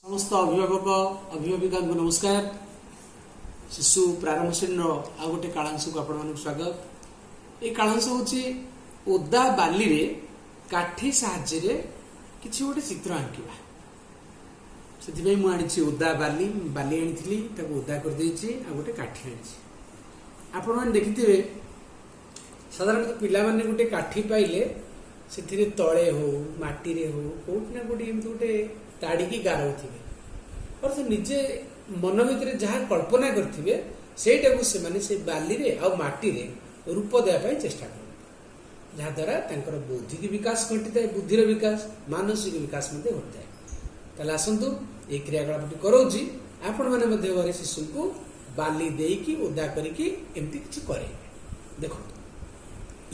समस्त अभिभावक अभिभाविका नमस्कार। शिशु प्रारंभ श्रेणी आ गोटे कालांश को आपण स्वागत। ये कालांश हूँ ओदा बाली रे काठी साहाय्य किसी गोटे चित्र आंकिबा। से मुझे ओदा बाली बाली आनी ओदा करदे आ गोटे काठी आनी। आपण मैंने देखिथे साधारणतः पिला माने गोटे काठी पाइले से तले हो माटी रे हो कोठना कोठी एमती गोटे ताड़ी गारऊ थे और से निजे मन भर जहाँ कल्पना करेंगे से बाली रे आ माटी रे रूप देवाई चेष्टा कर जहाद्वारा बौद्धिक विकास घटी था बुद्धिर विकास मानसिक विकास घटी था। ताले आसतु ये क्रियाकलाप कराऊँगी आपण मैंने घरे शिशु को बाली देकी ओदा करके एमती किसी करे। देखो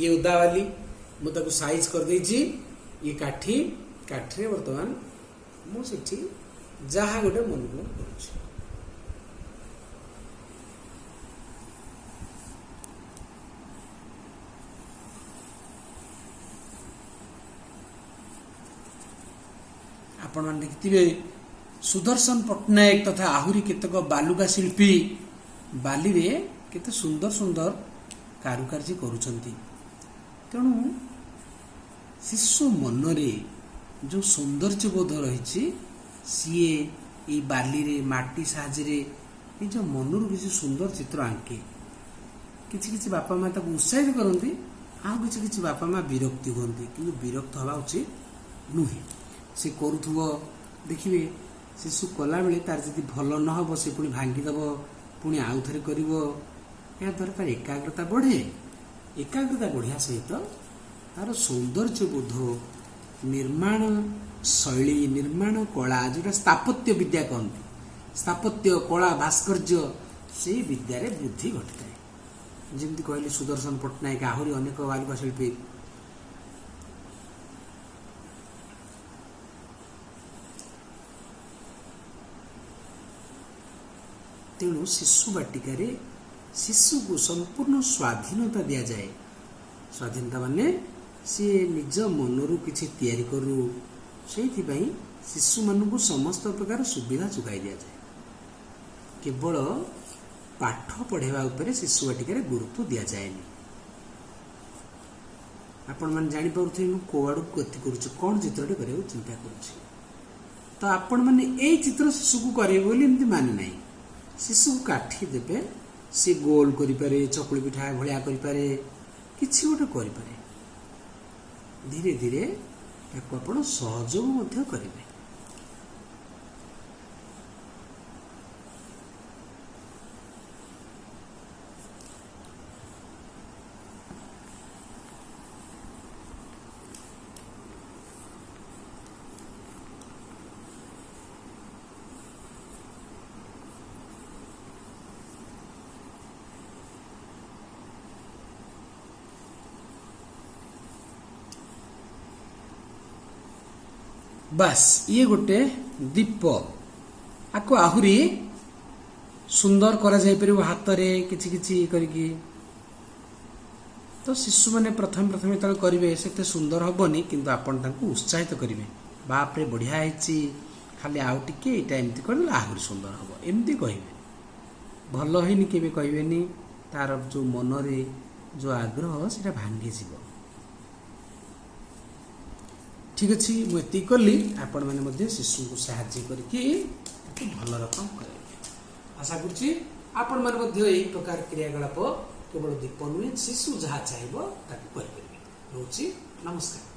ये ओदा बाली मुझे साइज कर देछि। ये काठी काठी बर्तमान मुझे जहाँ गोटे मन को करुँच आपण मैंने देखिए सुदर्शन पट्टनायक तथा आहुरी केतक बालुका शिल्पी बाली रे केते सुंदर सुंदर कारुकार्य करुछंती। तेणु शिशु मनरे जो सौंदर्य बोध रही सीए ये बाली रे माटी साहाଯ୍ୟରେ निज मनरू किसी सुंदर चित्र आंके किसी किसी बापा माँ ताको उत्साहित करती आउ किसी किसी बापा माँ विरक्ति हुंती कि विरक्त हवा उचित नुहे। से करूथुव देखिए शिशु कला बेले तार जदि भल न हम से पुणी भांगीदेव पुणी आउ थे कर द्वारा तार एकाग्रता बढ़े। एकाग्रता बढ़िया सहित तार सौंदर्य बोध निर्माण शैली निर्माण कला जोटा स्थापत्य विद्या कहते स्थापत्य कला भास्कर्य से विद्यारे बुद्धि घटी थाए। जमी कहली सुदर्शन पट्टनायक आहरी अनेक बालुका शिल्पी तेणु शिशु बाटिकार शिशु को संपूर्ण स्वाधीनता दि जाए। स्वाधीनता माने सी निज मनरू किसी तैयारी करू से शिशु मानू समस्त प्रकार सुविधा जोगाई दि जाए। केवल पाठ पढ़ेवा उपरे शिशु बाटिकार गुरुत्व दि जाएनि। आपण मैंने जानीपे कौ आड़ गति करुच्ची कौन चित्रटे कर चिंता करुच्ची तो आपण मैंने यही चित्र शिशु को करे माने ना। शिशु को काठी देवे सी गोल करें चकुली पिठा भाया करे किसी गोटे करे धीरे धीरे आप सहयोग करेंगे। बस ये गोटे दीप आपको आहुरी सुंदर करा जाय परिबो हाथ रे किछि किछि करके। तो शिशु माने प्रथम प्रथम तल करिवे सेते सुंदर हबनी किंतु आपण तांको उत्साहित करिवे बाप रे बढ़िया हैछि खाली आउ टिके एटा एमती करले आहुरी सुंदर हबो एमती कहिवे। भलो हैनी केबे कहिवेनी तार जो मन रे जो आग्रह सेटा भांगी जीवो। ठीक अच्छे मुझे कली आपण मैंने शिशु को साहाय्य करके भल रकम करेंगे। आशा करुच्ची आपण मैंने यही प्रकार क्रियाकलाप केवल दीप नुहे शिशु जहाँ चाहिए रोचे। नमस्कार।